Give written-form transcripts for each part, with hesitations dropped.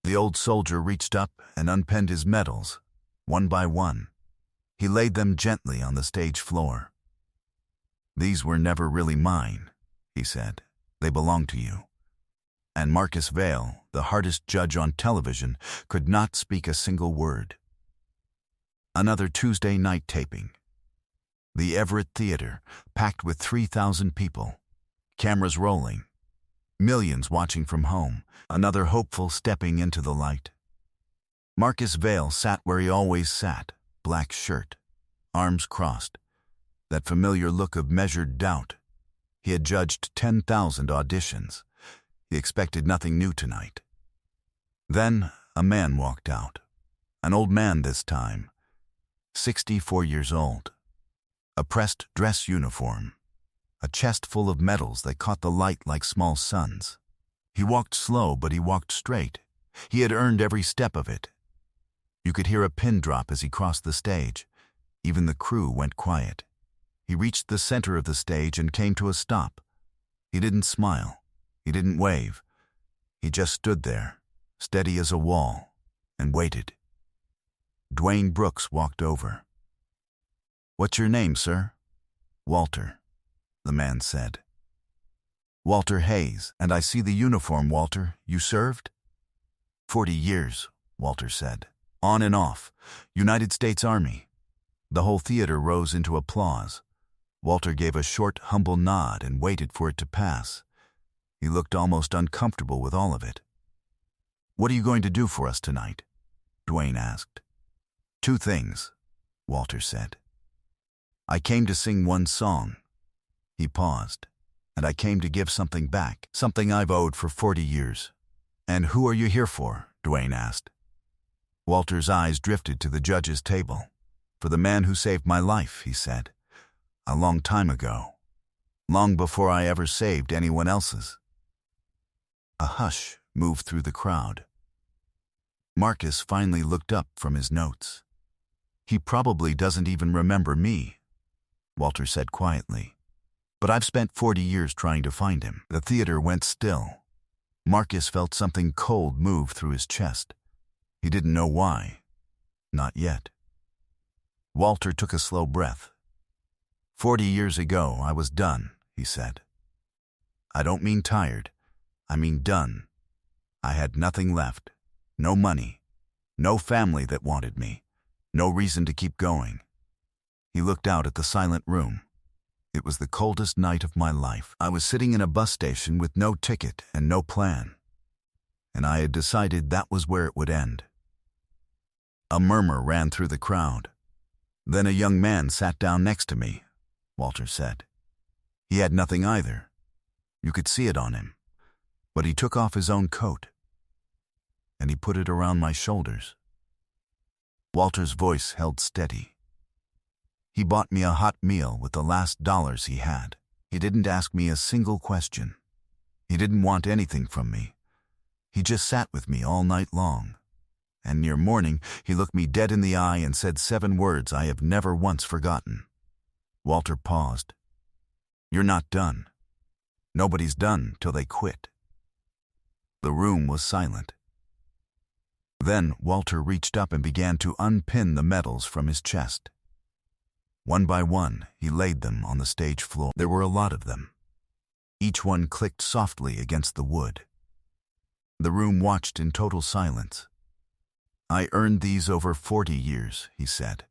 The old soldier reached up and unpinned his medals, one by one. He laid them gently on the stage floor. "These were never really mine," he said. "They belong to you." And Marcus Vale, the hardest judge on television, could not speak a single word. Another Tuesday night taping. The Everett Theater, packed with 3,000 people. Cameras rolling. Millions watching from home. Another hopeful stepping into the light. Marcus Vale sat where he always sat, black shirt, arms crossed. That familiar look of measured doubt. He had judged 10,000 auditions. He expected nothing new tonight. Then a man walked out. An old man this time, 64 years old. A pressed dress uniform. A chest full of medals that caught the light like small suns. He walked slow, but he walked straight. He had earned every step of it. You could hear a pin drop as he crossed the stage. Even the crew went quiet. He reached the center of the stage and came to a stop. He didn't smile. He didn't wave. He just stood there, steady as a wall, and waited. Dwayne Brooks walked over. "What's your name, sir?" "Walter," the man said. "Walter Hayes, and I see the uniform, Walter. You served?" 40 years, Walter said. "On and off. United States Army." The whole theater rose into applause. Walter gave a short, humble nod and waited for it to pass. He looked almost uncomfortable with all of it. "What are you going to do for us tonight?" Dwayne asked. "Two things," Walter said. "I came to sing one song." He paused. "And I came to give something back, something I've owed for 40 years. "And who are you here for?" Dwayne asked. Walter's eyes drifted to the judge's table. "For the man who saved my life," he said. "A long time ago. Long before I ever saved anyone else's." A hush moved through the crowd. Marcus finally looked up from his notes. "He probably doesn't even remember me," Walter said quietly. "But I've spent 40 years trying to find him." The theater went still. Marcus felt something cold move through his chest. He didn't know why. Not yet. Walter took a slow breath. 40 years ago, I was done," he said. "I don't mean tired. I mean done. I had nothing left. No money. No family that wanted me. No reason to keep going." He looked out at the silent room. It was the coldest night of my life. I was sitting in a bus station with no ticket and no plan. And I had decided that was where it would end. A murmur ran through the crowd. "Then a young man sat down next to me," Walter said. "He had nothing either. You could see it on him. But he took off his own coat. And he put it around my shoulders." Walter's voice held steady. "He bought me a hot meal with the last dollars he had. He didn't ask me a single question. He didn't want anything from me. He just sat with me all night long. And near morning, he looked me dead in the eye and said 7 words I have never once forgotten." Walter paused. "You're not done. Nobody's done till they quit." The room was silent. Then Walter reached up and began to unpin the medals from his chest. One by one, he laid them on the stage floor. There were a lot of them. Each one clicked softly against the wood. The room watched in total silence. "I earned these over 40 years, he said,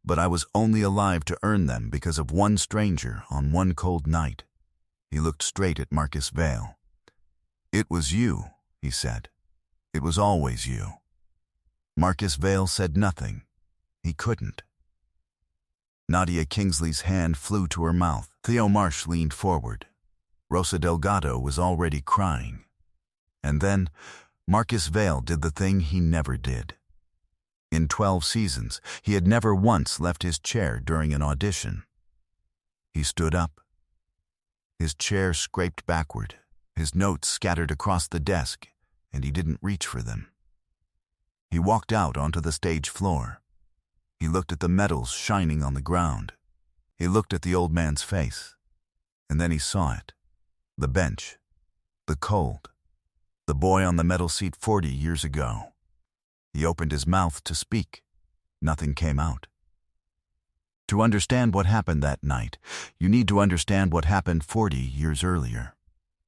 "but I was only alive to earn them because of one stranger on one cold night." He looked straight at Marcus Vale. "It was you," he said. "It was always you." Marcus Vale said nothing. He couldn't. Nadia Kingsley's hand flew to her mouth. Theo Marsh leaned forward. Rosa Delgado was already crying. And then Marcus Vale did the thing he never did. In 12 seasons, he had never once left his chair during an audition. He stood up. His chair scraped backward, his notes scattered across the desk, and he didn't reach for them. He walked out onto the stage floor. He looked at the medals shining on the ground. He looked at the old man's face. And then he saw it. The bench. The cold. The boy on the metal seat 40 years ago. He opened his mouth to speak. Nothing came out. To understand what happened that night, you need to understand what happened 40 years earlier.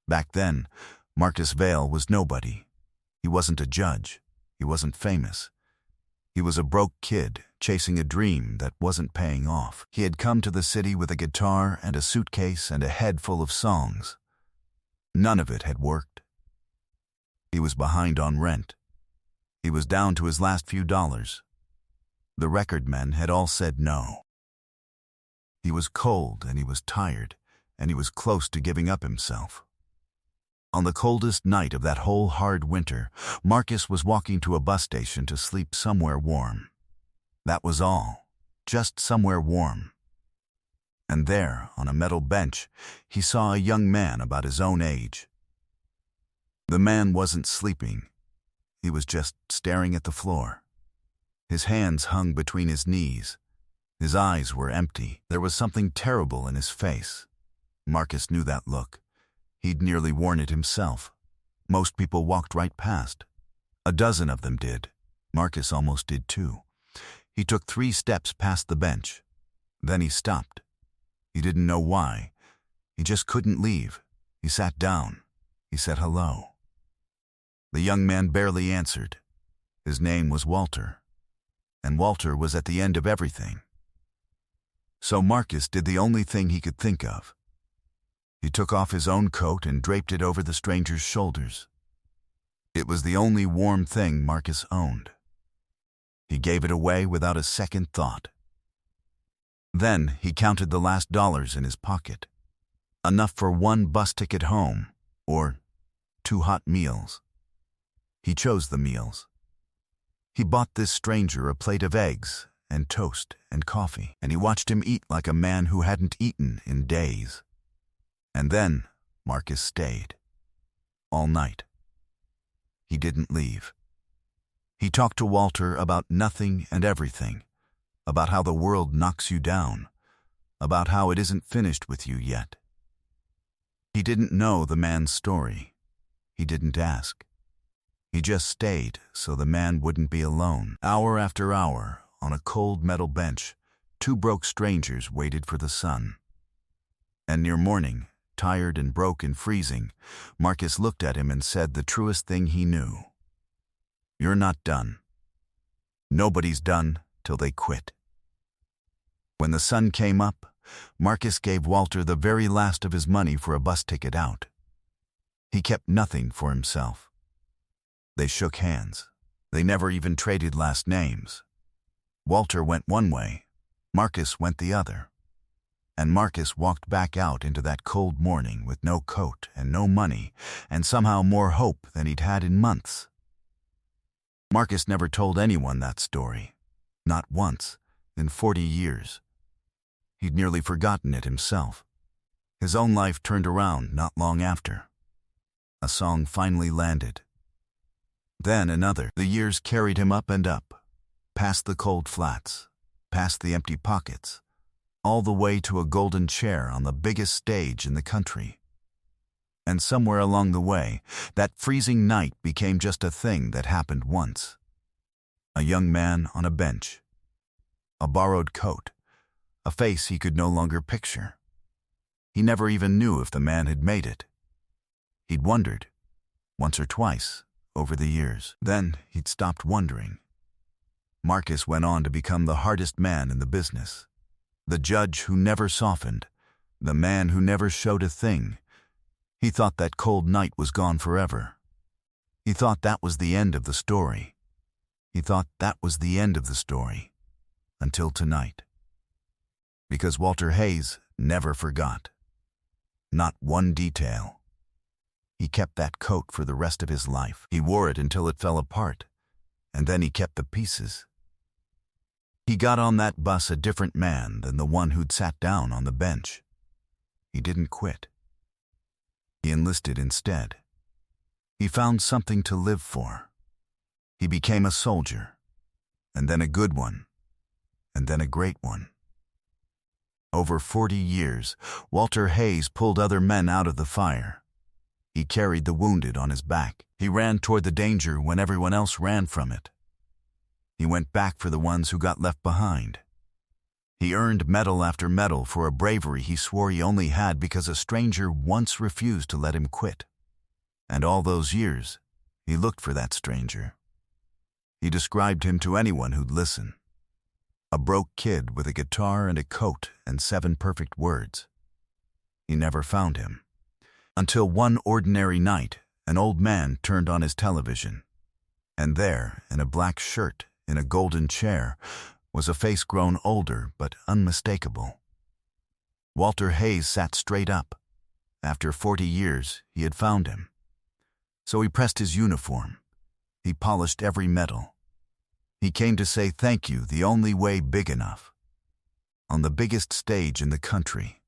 Back then, Marcus Vale was nobody. He wasn't a judge. He wasn't famous. He was a broke kid chasing a dream that wasn't paying off. He had come to the city with a guitar and a suitcase and a head full of songs. None of it had worked. He was behind on rent. He was down to his last few dollars. The record men had all said no. He was cold and he was tired, and he was close to giving up himself. On the coldest night of that whole hard winter, Marcus was walking to a bus station to sleep somewhere warm. That was all, just somewhere warm. And there, on a metal bench, he saw a young man about his own age. The man wasn't sleeping. He was just staring at the floor. His hands hung between his knees. His eyes were empty. There was something terrible in his face. Marcus knew that look. He'd nearly worn it himself. Most people walked right past. A dozen of them did. Marcus almost did too. He took 3 steps past the bench. Then he stopped. He didn't know why. He just couldn't leave. He sat down. He said hello. The young man barely answered. His name was Walter. And Walter was at the end of everything. So Marcus did the only thing he could think of. He took off his own coat and draped it over the stranger's shoulders. It was the only warm thing Marcus owned. He gave it away without a second thought. Then he counted the last dollars in his pocket. Enough for 1 bus ticket home, or 2 hot meals. He chose the meals. He bought this stranger a plate of eggs and toast and coffee, and he watched him eat like a man who hadn't eaten in days. And then Marcus stayed. All night. He didn't leave. He talked to Walter about nothing and everything, about how the world knocks you down, about how it isn't finished with you yet. He didn't know the man's story. He didn't ask. He just stayed so the man wouldn't be alone. Hour after hour, on a cold metal bench, 2 broke strangers waited for the sun. And near morning, tired and broke and freezing, Marcus looked at him and said the truest thing he knew. You're not done. Nobody's done till they quit. When the sun came up, Marcus gave Walter the very last of his money for a bus ticket out. He kept nothing for himself. They shook hands. They never even traded last names. Walter went one way, Marcus went the other. And Marcus walked back out into that cold morning with no coat and no money, and somehow more hope than he'd had in months. Marcus never told anyone that story. Not once, in 40 years. He'd nearly forgotten it himself. His own life turned around not long after. A song finally landed. Then another. The years carried him up and up, past the cold flats, past the empty pockets, all the way to a golden chair on the biggest stage in the country. And somewhere along the way, that freezing night became just a thing that happened once. A young man on a bench. A borrowed coat. A face he could no longer picture. He never even knew if the man had made it. He'd wondered, once or twice, over the years. Then he'd stopped wondering. Marcus went on to become the hardest man in the business. The judge who never softened, the man who never showed a thing. He thought that cold night was gone forever. He thought that was the end of the story. He thought that was the end of the story. Until tonight. Because Walter Hayes never forgot. Not one detail. He kept that coat for the rest of his life. He wore it until it fell apart, and then he kept the pieces. He got on that bus a different man than the one who'd sat down on the bench. He didn't quit. He enlisted instead. He found something to live for. He became a soldier, and then a good one, and then a great one. Over 40 years, Walter Hayes pulled other men out of the fire. He carried the wounded on his back. He ran toward the danger when everyone else ran from it. He went back for the ones who got left behind. He earned medal after medal for a bravery he swore he only had because a stranger once refused to let him quit. And all those years, he looked for that stranger. He described him to anyone who'd listen. A broke kid with a guitar and a coat and 7 perfect words. He never found him. Until one ordinary night, an old man turned on his television. And there, in a black shirt, in a golden chair, was a face grown older but unmistakable. Walter Hayes sat straight up. After 40 years, he had found him. So he pressed his uniform. He polished every medal. He came to say thank you the only way big enough. On the biggest stage in the country.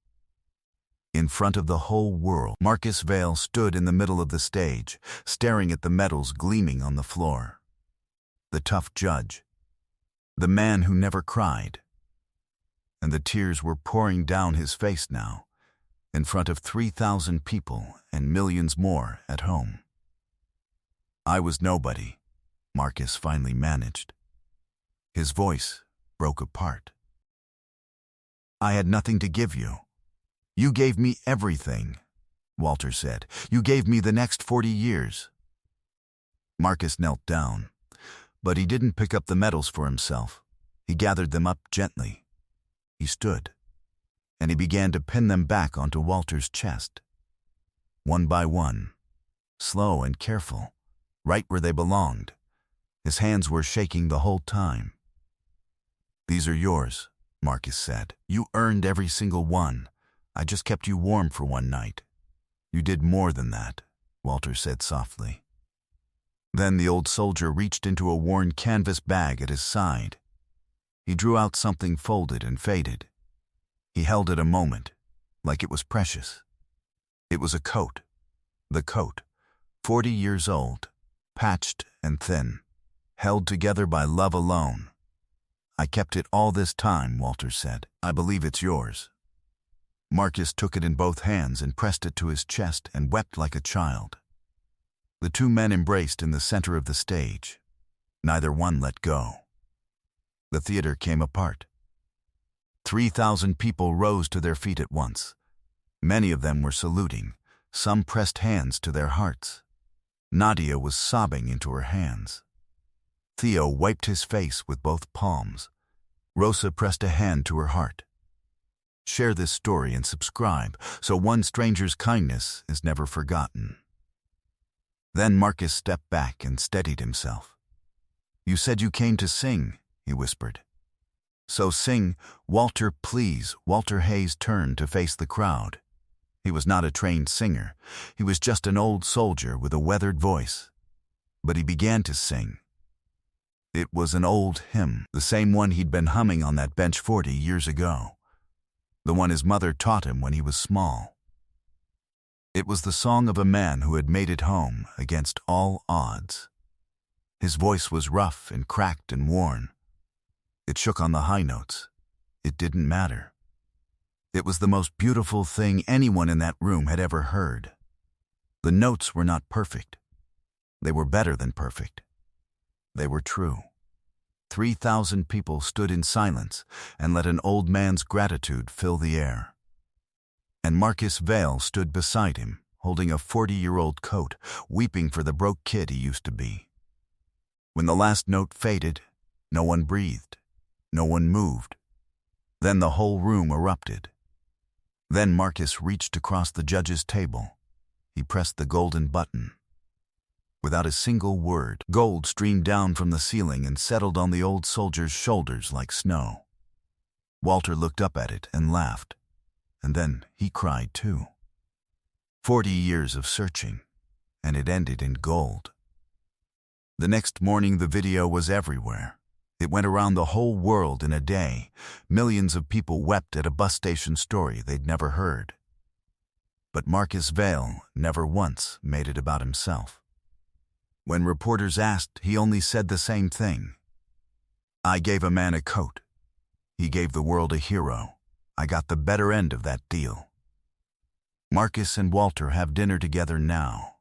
In front of the whole world, Marcus Vail stood in the middle of the stage, staring at the medals gleaming on the floor. The tough judge. The man who never cried. And the tears were pouring down his face now, in front of 3,000 people and millions more at home. I was nobody, Marcus finally managed. His voice broke apart. I had nothing to give you. You gave me everything, Walter said. You gave me the next 40 years. Marcus knelt down, but he didn't pick up the medals for himself. He gathered them up gently. He stood, and he began to pin them back onto Walter's chest. One by one, slow and careful, right where they belonged. His hands were shaking the whole time. These are yours, Marcus said. You earned every single one. I just kept you warm for one night. You did more than that, Walter said softly. Then the old soldier reached into a worn canvas bag at his side. He drew out something folded and faded. He held it a moment, like it was precious. It was a coat. The coat, 40 years old, patched and thin, held together by love alone. I kept it all this time, Walter said. I believe it's yours. Marcus took it in both hands and pressed it to his chest and wept like a child. The two men embraced in the center of the stage. Neither one let go. The theater came apart. 3,000 people rose to their feet at once. Many of them were saluting. Some pressed hands to their hearts. Nadia was sobbing into her hands. Theo wiped his face with both palms. Rosa pressed a hand to her heart. Share this story and subscribe so one stranger's kindness is never forgotten. Then Marcus stepped back and steadied himself. You said you came to sing, he whispered. So sing, Walter, please. Walter Hayes turned to face the crowd. He was not a trained singer. He was just an old soldier with a weathered voice. But he began to sing. It was an old hymn, the same one he'd been humming on that bench 40 years ago. The one his mother taught him when he was small. It was the song of a man who had made it home against all odds. His voice was rough and cracked and worn. It shook on the high notes. It didn't matter. It was the most beautiful thing anyone in that room had ever heard. The notes were not perfect. They were better than perfect. They were true. 3,000 people stood in silence and let an old man's gratitude fill the air. And Marcus Vail stood beside him, holding a 40-year-old coat, weeping for the broke kid he used to be. When the last note faded, no one breathed. No one moved. Then the whole room erupted. Then Marcus reached across the judge's table. He pressed the golden button. Without a single word, gold streamed down from the ceiling and settled on the old soldier's shoulders like snow. Walter looked up at it and laughed, and then he cried too. 40 years of searching, and it ended in gold. The next morning the video was everywhere. It went around the whole world in a day. Millions of people wept at a bus station story they'd never heard. But Marcus Vail never once made it about himself. When reporters asked, he only said the same thing. I gave a man a coat. He gave the world a hero. I got the better end of that deal. Marcus and Walter have dinner together now,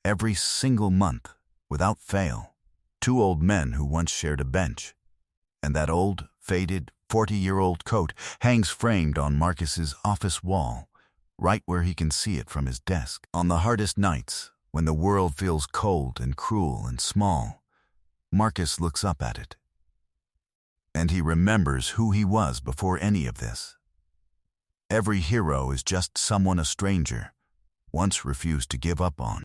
every single month, without fail. Two old men who once shared a bench. And that old, faded, 40-year-old coat hangs framed on Marcus's office wall, right where he can see it from his desk. On the hardest nights, when the world feels cold and cruel and small, Marcus looks up at it. And he remembers who he was before any of this. Every hero is just someone a stranger once refused to give up on.